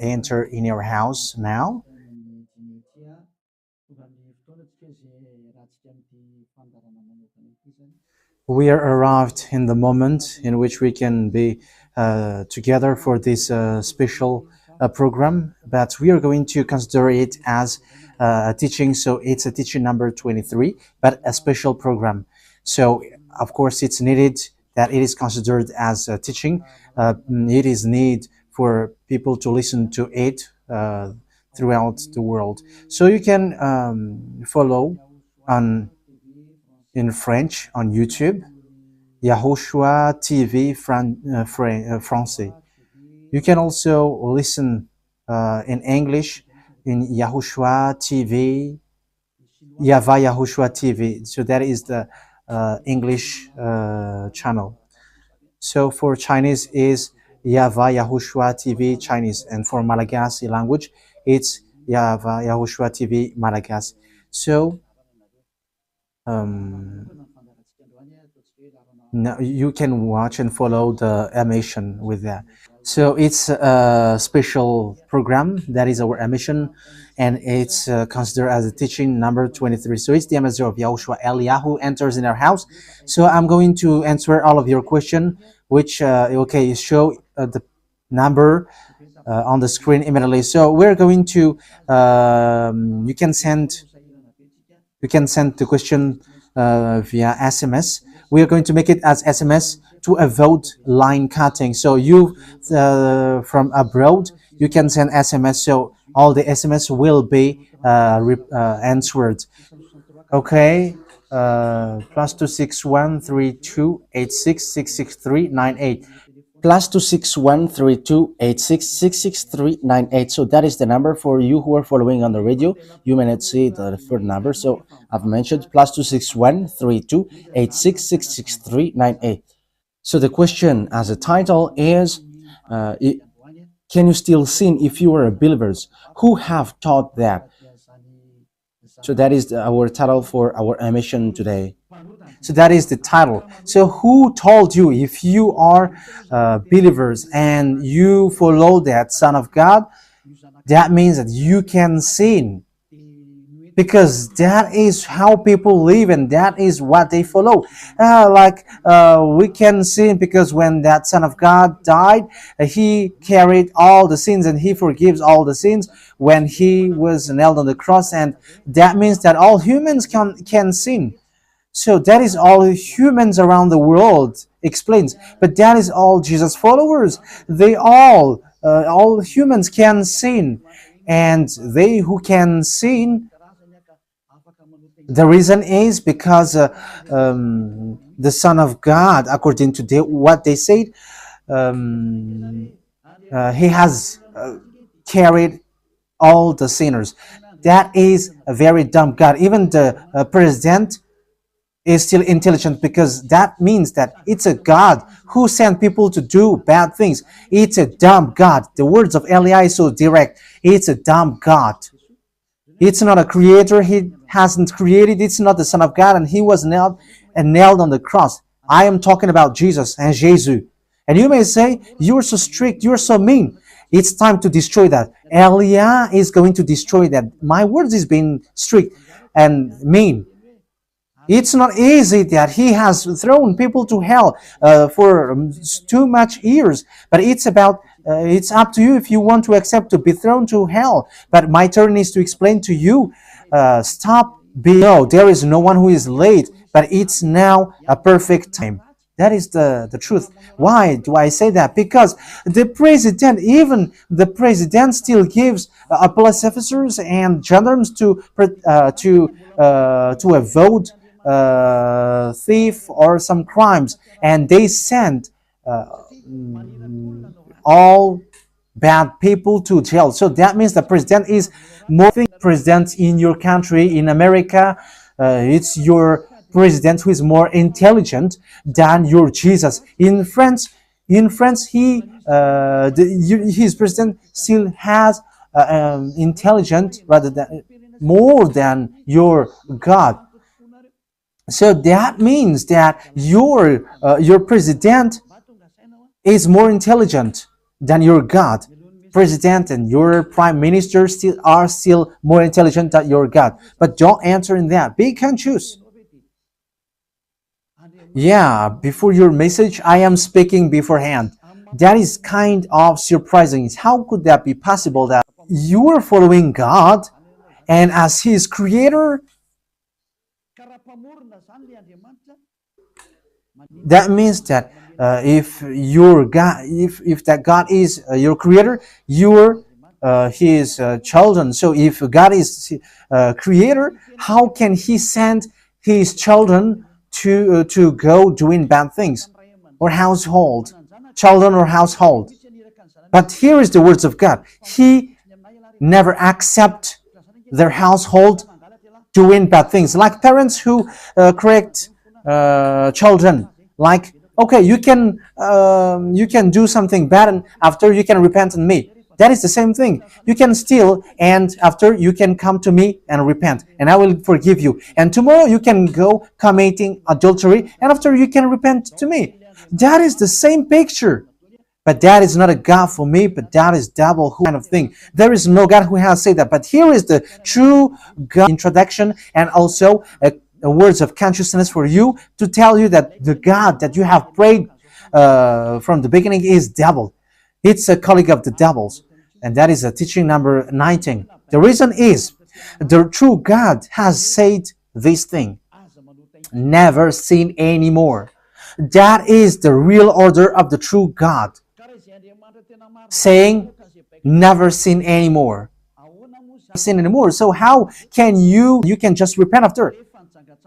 enter in your house now. We are arrived in the moment in which we can be together for this special program, but we are going to consider it as a teaching. So it's a teaching number 23, but a special program. So of course it's needed that it is considered as a teaching. It is need for people to listen to it throughout the world. So you can follow on in French on YouTube, YAHOSHUAH TV Français. You can also listen in English in YAHOSHUAH TV, YAHVAH YAHOSHUAH TV. So that is the English channel. So for Chinese is YAHVAH YAHOSHUAH TV Chinese, and for Malagasy language it's YAHVAH YAHOSHUAH TV Malagasy. So now you can watch and follow the emission with that. So it's a special program that is our emission, and it's considered as a teaching number 23. So it's the ambassador of Yahushua Eliyahu enters in our house. So I'm going to answer all of your question, which okay, show the number on the screen immediately. So we're going to you can send the question via SMS. We are going to make it as SMS to avoid line cutting. So you from abroad, you can send SMS. So all the SMS will be answered. Okay. +2613286666398. +2613286666398. So that is the number for you who are following on the radio. You may not see the third number, so I've mentioned +2613286666398. So the question as a title is, can you still sin if you are a believers? Who have taught that? So that is our title for our emission today. So that is the title. So who told you if you are believers and you follow that Son of God, that means that you can sin? Because that is how people live and that is what they follow. We can sin because when that Son of God died, he carried all the sins and he forgives all the sins when he was nailed on the cross, and that means that all humans can sin. So that is all humans around the world explains. But that is all Jesus followers. They all humans can sin. And they who can sin, the reason is because the Son of God, according to what they said, he has carried all the sinners. That is a very dumb God. Even the president is still intelligent, because that means that it's a God who sent people to do bad things. It's a dumb God. The words of Eli is so direct. It's a dumb God. It's not a creator. He hasn't created. It's not the Son of God, and he was nailed on the cross. I am talking about Jesus and Jesus. And you may say, you're so strict, you're so mean. It's time to destroy that. Elia is going to destroy that. My words is being strict and mean. It's not easy that he has thrown people to hell for too much years, but it's up to you if you want to accept to be thrown to hell. But my turn is to explain to you, stop being, no, there is no one who is late, but it's now a perfect time. That is the truth. Why do I say that? Because even the president still gives police officers and gendarmes to avoid thief or some crimes, and they send all bad people to jail. So that means the president is more president in your country. In America, it's your president who is more intelligent than your Jesus. In France, his president still has intelligent rather than more than your God. So that means that your president is more intelligent than your God. President and your prime minister are still more intelligent than your God. But don't answer in that. Be conscious. Yeah, before your message, I am speaking beforehand. That is kind of surprising. How could that be possible that you are following God and as His creator? That means that if your God, if that God is your creator, you're His children. So if God is creator, how can He send His children to go doing bad things or household, children or household? But here is the words of God. He never accept their household doing bad things, like parents who correct children, like, okay, you can do something bad and after you can repent in me. That is the same thing. You can steal and after you can come to me and repent and I will forgive you. And tomorrow you can go committing adultery and after you can repent to me. That is the same picture. But that is not a God for me, but that is devil kind of thing. There is no God who has said that. But here is the true God introduction and also a words of consciousness for you to tell you that the God that you have prayed from the beginning is devil. It's a colleague of the devils. And that is a teaching number 19. The reason is the true God has said this thing. Never seen anymore. That is the real order of the true God. Saying never sin anymore. Sin anymore. So how can you can just repent after?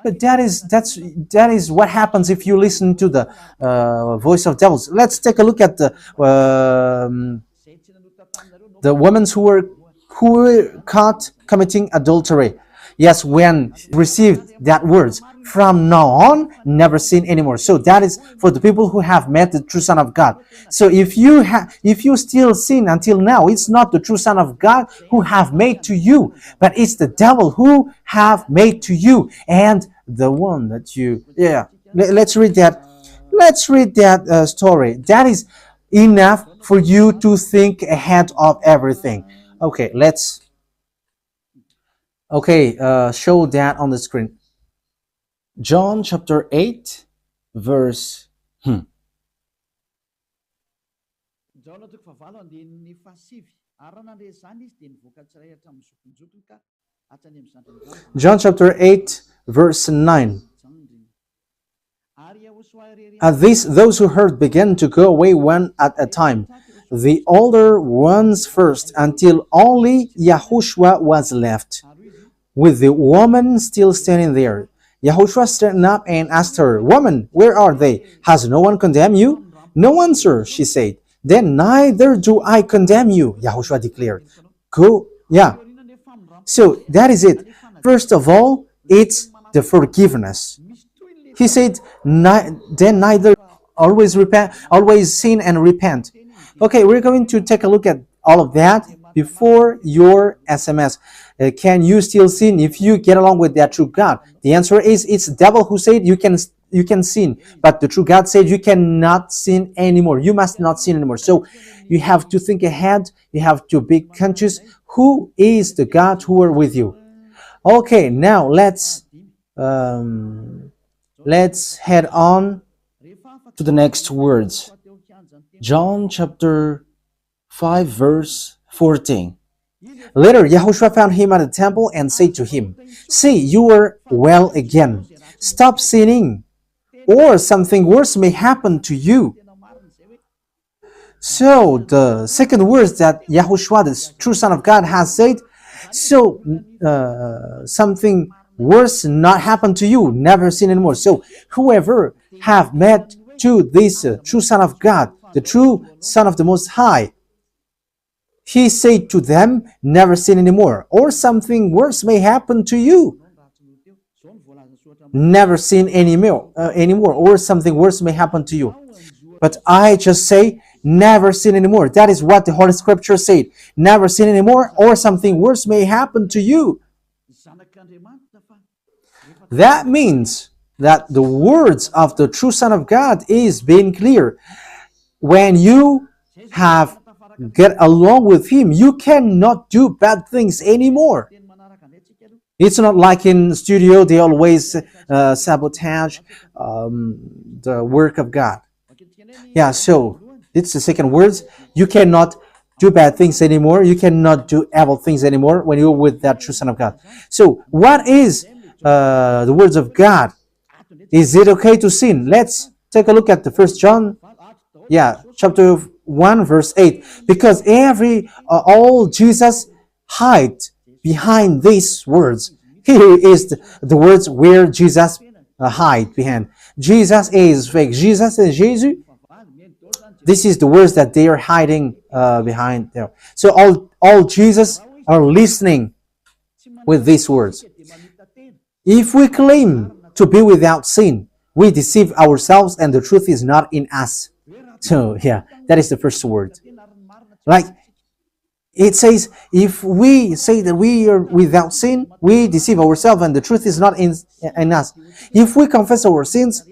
But that is what happens if you listen to the voice of devils. Let's take a look at the women who were caught committing adultery. Yes, when received that words, from now on, never sin anymore. So that is for the people who have met the true Son of God. So if you still sin until now, it's not the true Son of God who have made to you, but it's the devil who have made to you, and the one that you. Yeah, let's read that. Let's read that story. That is enough for you to think ahead of everything. Okay, let's. Okay, show that on the screen. John chapter 8, verse. John chapter 8, verse 9. At this, those who heard began to go away one at a time, the older ones first, until only YAHOSHUAH was left, with the woman still standing there. YAHOSHUAH straightened up and asked her, "Woman, where are they? Has no one condemned you?" "No one, sir," she said. "Then neither do I condemn you," YAHOSHUAH declared. Go, yeah. So that is it. First of all, it's the forgiveness. He said, then neither always repent, always sin and repent. Okay, we're going to take a look at all of that before your SMS. Can you still sin if you get along with that true God? The answer is it's the devil who said you can sin, but the true God said you cannot sin anymore. You must not sin anymore. So you have to think ahead. You have to be conscious. Who is the God who are with you? Okay, now let's head on to the next words. John chapter 5 verse 14. Later, YAHOSHUAH found him at the temple and said to him, "See, you are well again. Stop sinning, or something worse may happen to you." So the second words that YAHOSHUAH, the true Son of God, has said, so something worse not happen to you, never sin anymore. So whoever have met to this true Son of God, the true Son of the Most High, he said to them, never sin anymore, or something worse may happen to you. Never sin anymore, or something worse may happen to you. But I just say, never sin anymore. That is what the Holy Scripture said. Never sin anymore, or something worse may happen to you. That means that the words of the true Son of God is being clear. When you have get along with him, you cannot do bad things anymore. It's not like in studio they always sabotage the work of God. Yeah, so it's the second words. You cannot do bad things anymore. You cannot do evil things anymore when you're with that true Son of God. So what is the words of God? Is it okay to sin? Let's take a look at the First John, chapter 1, verse 8. Because all Jesus hide behind these words. Here is the words where Jesus hide behind. Jesus is fake. Jesus is Jesus. This is the words that they are hiding behind there. So all Jesus are listening with these words. If we claim to be without sin, we deceive ourselves and the truth is not in us. So that is the first word. Like it says, if we say that we are without sin, we deceive ourselves and the truth is not in us. If we confess our sins,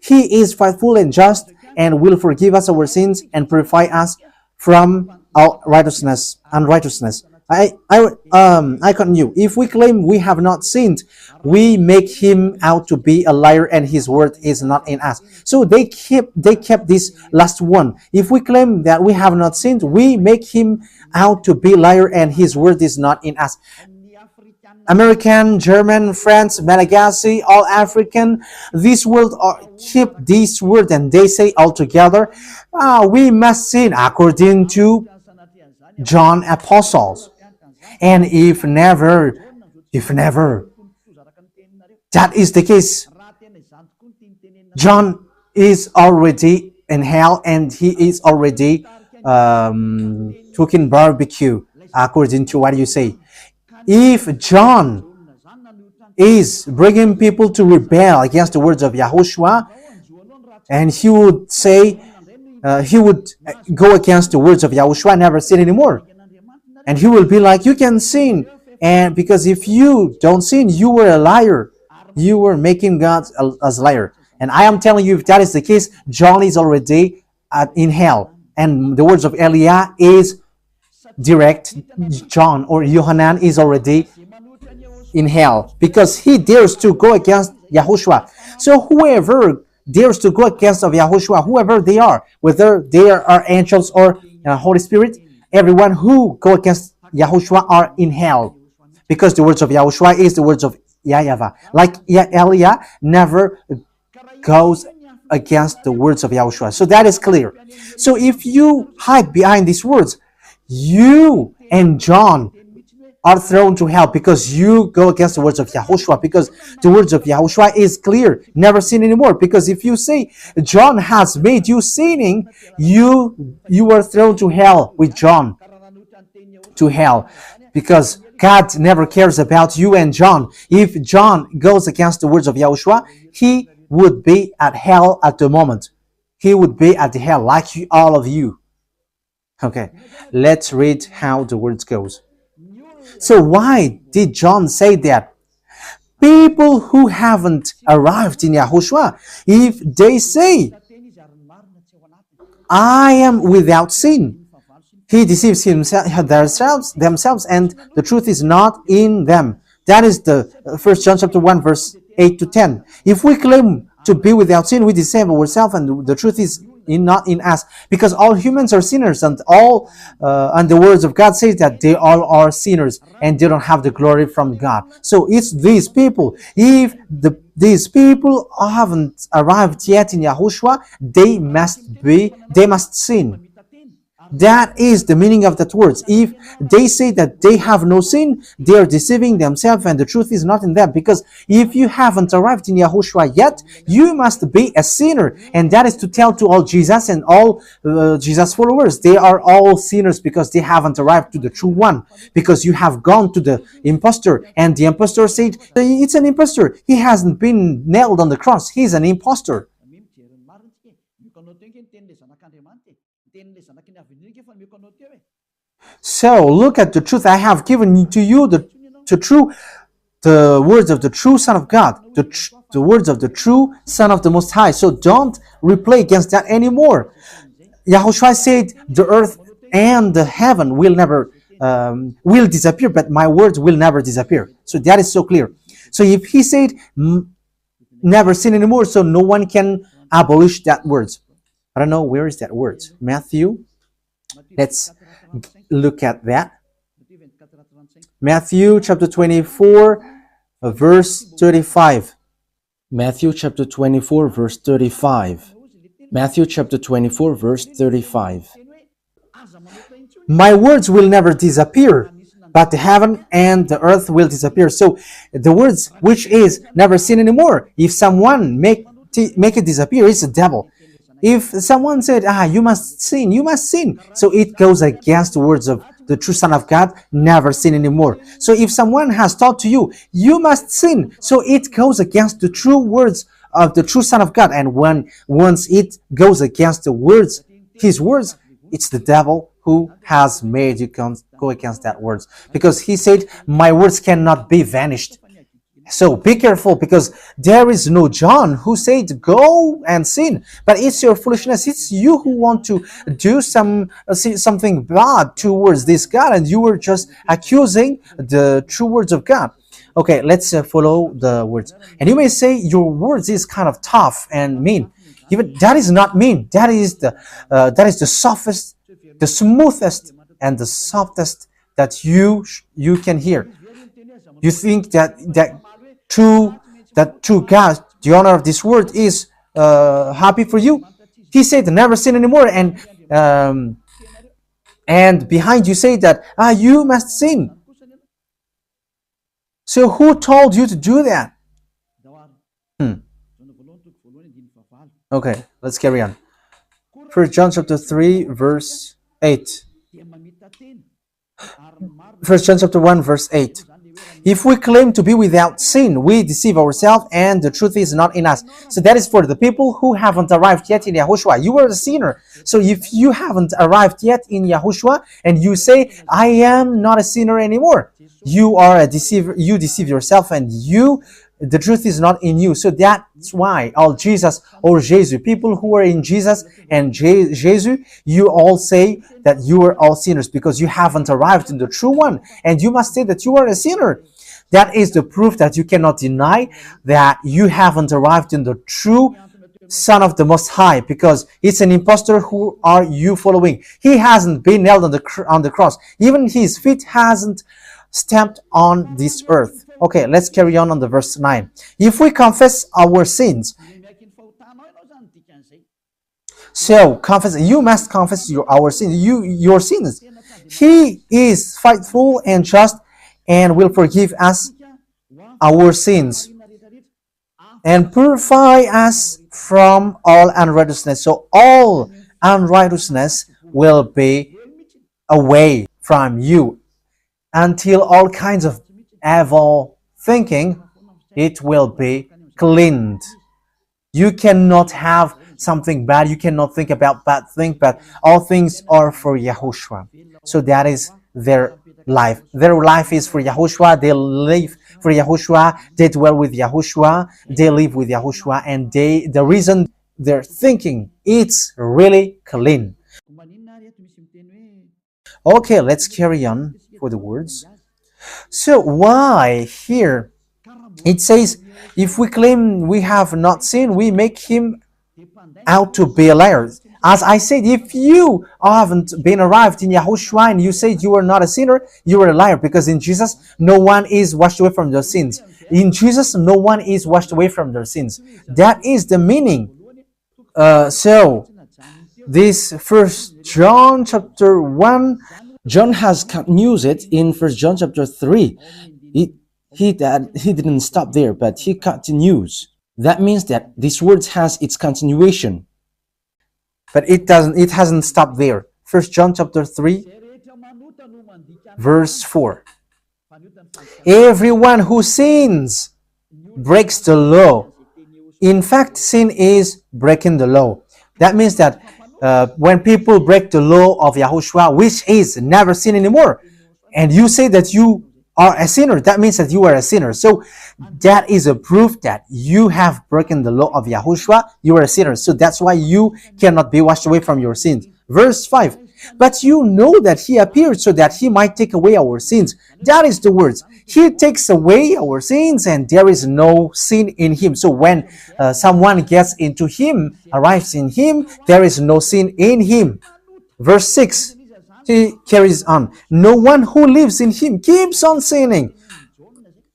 He is faithful and just and will forgive us our sins and purify us from all unrighteousness. I continue. If we claim we have not sinned, we make him out to be a liar, and his word is not in us. So they kept this last one. If we claim that we have not sinned, we make him out to be a liar, and his word is not in us. American, German, French, Malagasy, all African, this world keep this word, and they say all together, we must sin according to John Apostles. And if never that is the case, John is already in hell and he is already cooking barbecue according to what you say. If John is bringing people to rebel against the words of Yahushua, and he would say, he would go against the words of Yahushua, never sin anymore. And he will be like, you can sin. And because if you don't sin, you were a liar. You were making God as a liar. And I am telling you, if that is the case, John is already in hell. And the words of Eliah is direct. John or Yohanan is already in hell because he dares to go against Yahushua. So whoever dares to go against of Yahushua, whoever they are, whether they are angels or Holy Spirit, everyone who go against Yahushua are in hell, because the words of Yahushua is the words of YAHVAH. Like Eliah never goes against the words of Yahushua. So that is clear. So if you hide behind these words, you and John are thrown to hell because you go against the words of Yahushua, because the words of Yahushua is clear, never sin anymore. Because if you say John has made you sinning, you are thrown to hell with John, to hell, because God never cares about you and John. If John goes against the words of Yahushua, he would be at hell at the moment. He would be at the hell like all of you. Okay, let's read how the words goes. So why did John say that? People who haven't arrived in Yahushua, if they say, I am without sin, he deceives themselves, and the truth is not in them. That is the 1 John chapter 1, verse 8 to 10. If we claim to be without sin, we deceive ourselves, and the truth is not in us, because all humans are sinners, and and the words of God says that they all are sinners and they don't have the glory from God. So it's these people. If these people haven't arrived yet in Yahushua, they must sin. That is the meaning of that words. If they say that they have no sin, they are deceiving themselves and the truth is not in them. Because if you haven't arrived in Yahushua yet, you must be a sinner. And that is to tell to all Jesus and all Jesus followers. They are all sinners because they haven't arrived to the true one. Because you have gone to the impostor, and the impostor said, it's an impostor. He hasn't been nailed on the cross. He's an impostor. So look at the truth I have given to you, the words of the true Son of God, the words of the true Son of the Most High. So don't replay against that anymore. Yahushua said the earth and the heaven will never will disappear, but my words will never disappear. So that is so clear. So if he said never sin anymore, so no one can abolish that words. I don't know where is that word. Matthew. Let's look at that. Matthew chapter 24, verse 35. Matthew chapter 24, verse 35. Matthew chapter 24, verse 35. My words will never disappear, but the heaven and the earth will disappear. So the words which is never sin anymore, if someone make it disappear, it's the devil. If someone said, you must sin, you must sin. So it goes against the words of the true Son of God, never sin anymore. So if someone has taught to you, you must sin. So it goes against the true words of the true Son of God. And once it goes against the words, his words, it's the devil who has made you go against that words. Because he said, my words cannot be vanished. So be careful, because there is no John who said go and sin, but it's your foolishness. It's you who want to do something bad towards this God, and you were just accusing the true words of God. Okay, let's follow the words. And you may say your words is kind of tough and mean. Even that is not mean. That is the softest, the smoothest, and the softest that you can hear. You think that true God, the owner of this word, is happy for you? He said, never sin anymore, and behind you say that you must sin. So who told you to do that? Okay, let's carry on. 1 John chapter 3, verse 8. 1 John chapter 1, verse 8. If we claim to be without sin, we deceive ourselves, and the truth is not in us. So that is for the people who haven't arrived yet in Yahushua. You are a sinner. So if you haven't arrived yet in Yahushua, and you say, I am not a sinner anymore, you are a deceiver. You deceive yourself, and the truth is not in you. So that's why all Jesus or Jesus, people who are in Jesus and Jesus, you all say that you are all sinners because you haven't arrived in the true one. And you must say that you are a sinner. That is the proof that you cannot deny that you haven't arrived in the true Son of the Most High, because it's an impostor. Who are you following? He hasn't been nailed on the cross. Even his feet hasn't stamped on this earth. Okay, let's carry on the verse 9. If we confess our sins, so you must confess our sins, your sins. He is faithful and just and will forgive us our sins and purify us from all unrighteousness. So all unrighteousness will be away from you until all kinds of evil thinking, it will be cleaned. You cannot have something bad. You cannot think about bad things, but all things are for Yahushua. So that is their life. Their life is for Yahushua. They live for Yahushua. They dwell with Yahushua. They live with Yahushua. And the reason they're thinking, it's really clean. Okay, let's carry on for the words. So why here it says, if we claim we have not sinned, we make him out to be a liar. As I said, if you haven't been arrived in Yahushua and you said you are not a sinner, you are a liar, because in Jesus no one is washed away from their sins. In Jesus no one is washed away from their sins. That is the meaning. So this 1 John chapter 1, John has continued it in 1 John chapter 3. He didn't stop there, but he continues. That means that this word has its continuation. But it hasn't stopped there. 1 John chapter 3, verse 4. Everyone who sins breaks the law. In fact, sin is breaking the law. That means that when people break the law of Yahushua, which is never sin anymore, and you say that you are a sinner, that means that you are a sinner. So that is a proof that you have broken the law of Yahushua. You are a sinner. So that's why you cannot be washed away from your sins. Verse 5. But you know that he appeared so that he might take away our sins. That is the words. He takes away our sins and there is no sin in him. So when someone gets into him, arrives in him, there is no sin in him. Verse 6, he carries on. No one who lives in him keeps on sinning.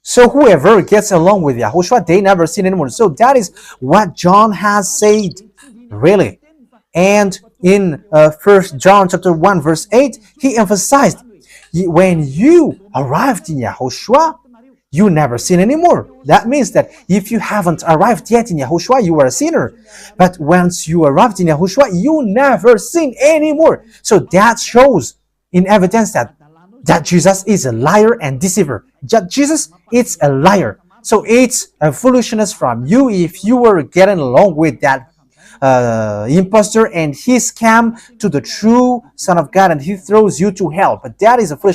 So whoever gets along with Yahushua, they never sin anymore. So that is what John has said, really. And in 1 John chapter 1 verse 8, he emphasized, when you arrived in Yahushua, you never sin anymore. That means that if you haven't arrived yet in Yahushua, you are a sinner. But once you arrived in Yahushua, you never sin anymore. So that shows in evidence that Jesus is a liar and deceiver. Jesus is a liar. So it's a foolishness from you if you were getting along with that impostor and he scam to the true Son of God and he throws you to hell. But that is a foolishness.